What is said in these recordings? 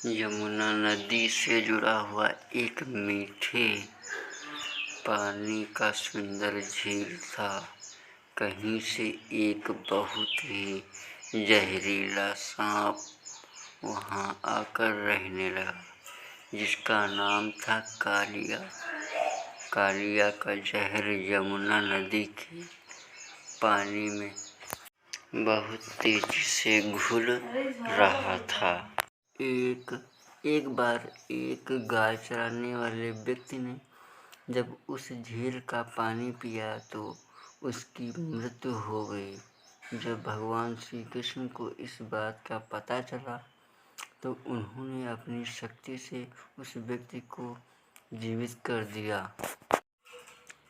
यमुना नदी से जुड़ा हुआ एक मीठे पानी का सुंदर झील था। कहीं से एक बहुत ही जहरीला सांप वहां आकर रहने लगा, जिसका नाम था कालिया। कालिया का जहर यमुना नदी के पानी में बहुत तेजी से घुल रहा था। एक बार एक गाय चराने वाले व्यक्ति ने जब उस झील का पानी पिया तो उसकी मृत्यु हो गई। जब भगवान श्री कृष्ण को इस बात का पता चला तो उन्होंने अपनी शक्ति से उस व्यक्ति को जीवित कर दिया।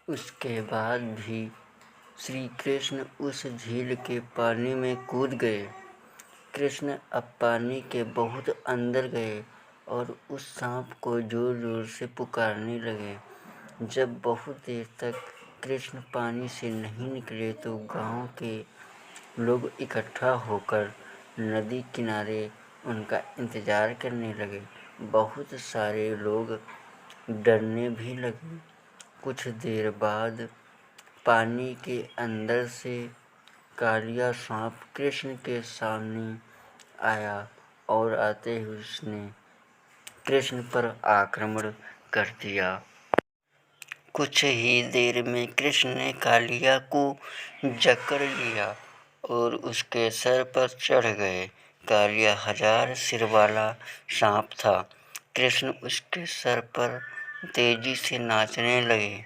उसके बाद भी श्री कृष्ण उस झील के पानी में कूद गए। कृष्ण अब पानी के बहुत अंदर गए और उस सांप को जोर जोर से पुकारने लगे। जब बहुत देर तक कृष्ण पानी से नहीं निकले तो गांव के लोग इकट्ठा होकर नदी किनारे उनका इंतजार करने लगे। बहुत सारे लोग डरने भी लगे। कुछ देर बाद पानी के अंदर से कालिया सांप कृष्ण के सामने आया और आते ही उसने कृष्ण पर आक्रमण कर दिया। कुछ ही देर में कृष्ण ने कालिया को जकड़ लिया और उसके सर पर चढ़ गए। कालिया 1000 सिर वाला सांप था। कृष्ण उसके सर पर तेजी से नाचने लगे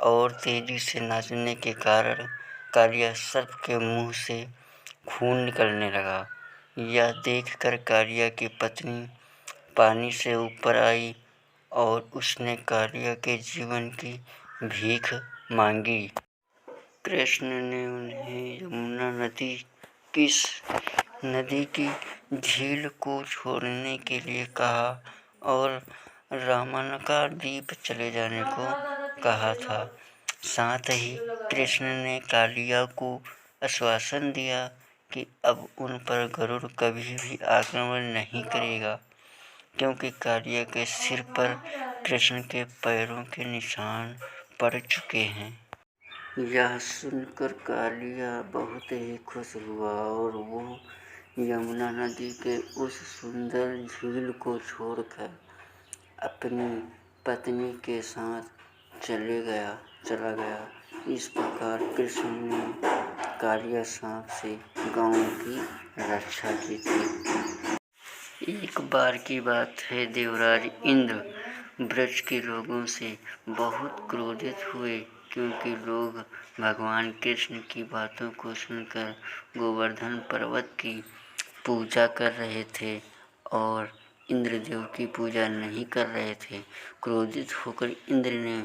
और तेजी से नाचने के कारण कालिया सर्प के मुंह से खून निकलने लगा। यह देखकर कालिया की पत्नी पानी से ऊपर आई और उसने कालिया के जीवन की भीख मांगी। कृष्ण ने उन्हें यमुना नदी की झील को छोड़ने के लिए कहा और रामनका द्वीप चले जाने को कहा था। साथ ही कृष्ण ने कालिया को आश्वासन दिया कि अब उन पर गरुड़ कभी भी आक्रमण नहीं करेगा, क्योंकि कालिया के सिर पर कृष्ण के पैरों के निशान पड़ चुके हैं। यह सुनकर कालिया बहुत ही खुश हुआ और वो यमुना नदी के उस सुंदर झील को छोड़कर अपनी पत्नी के साथ चला गया। इस प्रकार कृष्ण ने कालिया सांप से गांव की रक्षा की थी। एक बार की बात है, देवराज इंद्र ब्रज के लोगों से बहुत क्रोधित हुए, क्योंकि लोग भगवान कृष्ण की बातों को सुनकर गोवर्धन पर्वत की पूजा कर रहे थे और इंद्रदेव की पूजा नहीं कर रहे थे। क्रोधित होकर इंद्र ने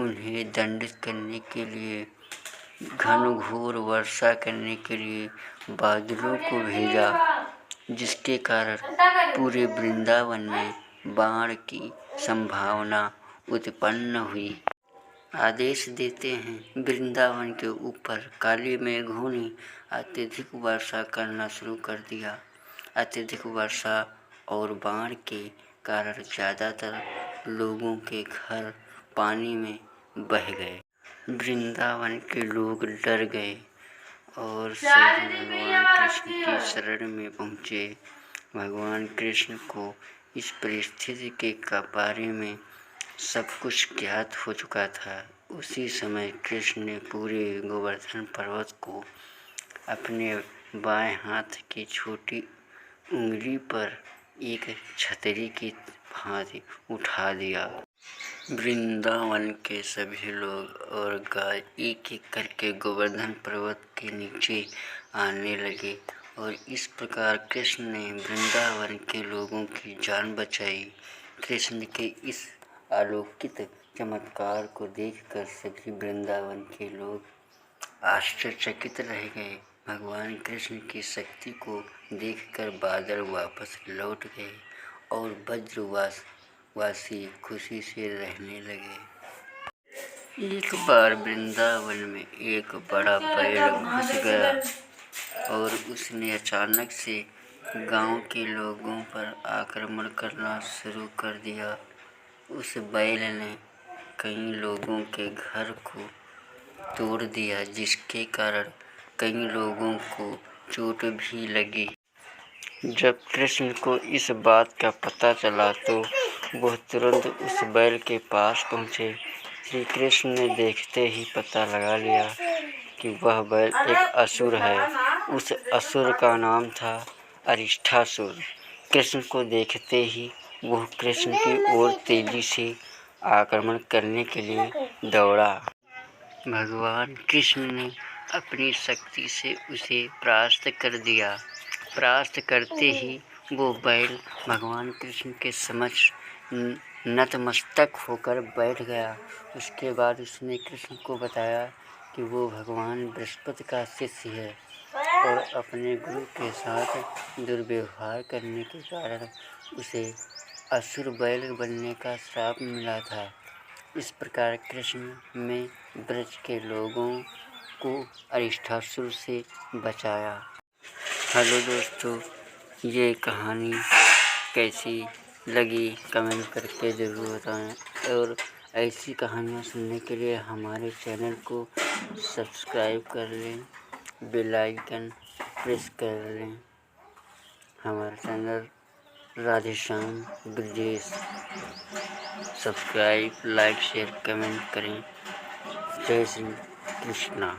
उन्हें दंडित करने के लिए घनघोर वर्षा करने के लिए बादलों को भेजा, जिसके कारण पूरे वृंदावन में बाढ़ की संभावना उत्पन्न हुई। आदेश देते हैं, वृंदावन के ऊपर काली मेघों ने अत्यधिक वर्षा करना शुरू कर दिया। अत्यधिक वर्षा और बाढ़ के कारण ज़्यादातर लोगों के घर पानी में बह गए। वृंदावन के लोग डर गए और सभी भगवान कृष्ण की शरण में पहुँचे। भगवान कृष्ण को इस परिस्थिति के बारे में सब कुछ ज्ञात हो चुका था। उसी समय कृष्ण ने पूरे गोवर्धन पर्वत को अपने बाएं हाथ की छोटी उंगली पर एक छतरी की भांति उठा दिया। वृंदावन के सभी लोग और गाय एक एक करके गोवर्धन पर्वत के नीचे आने लगे और इस प्रकार कृष्ण ने वृंदावन के लोगों की जान बचाई। कृष्ण के इस अलौकिक चमत्कार को देखकर सभी वृंदावन के लोग आश्चर्यचकित रह गए। भगवान कृष्ण की शक्ति को देखकर बादल वापस लौट गए और ब्रजवासी खुशी से रहने लगे। एक बार वृंदावन में एक बड़ा पेड़ घुस गया और उसने अचानक से गांव के लोगों पर आक्रमण करना शुरू कर दिया। उस बैल ने कई लोगों के घर को तोड़ दिया, जिसके कारण कई लोगों को चोट भी लगी। जब कृष्ण को इस बात का पता चला तो वह तुरंत उस बैल के पास पहुँचे। श्री कृष्ण ने देखते ही पता लगा लिया कि वह बैल एक असुर है। उस असुर का नाम था अरिष्ठासुर। कृष्ण को देखते ही वह कृष्ण की ओर तेजी से आक्रमण करने के लिए दौड़ा। भगवान कृष्ण ने अपनी शक्ति से उसे परास्त कर दिया। परास्त करते ही वो बैल भगवान कृष्ण के समक्ष नतमस्तक होकर बैठ गया। उसके बाद उसने कृष्ण को बताया कि वो भगवान बृहस्पति का शिष्य है और अपने गुरु के साथ दुर्व्यवहार करने के कारण उसे असुर बैल बनने का श्राप मिला था। इस प्रकार कृष्ण ने ब्रज के लोगों को अरिष्ठासुर से बचाया। हेलो दोस्तों, ये कहानी कैसी लगी कमेंट करके ज़रूर बताएं और ऐसी कहानियाँ सुनने के लिए हमारे चैनल को सब्सक्राइब कर लें, बेल आइकन प्रेस कर लें। हमारा channel Radheshyam Brajesh. Subscribe, like, share, comment करें। जय श्री कृष्णा।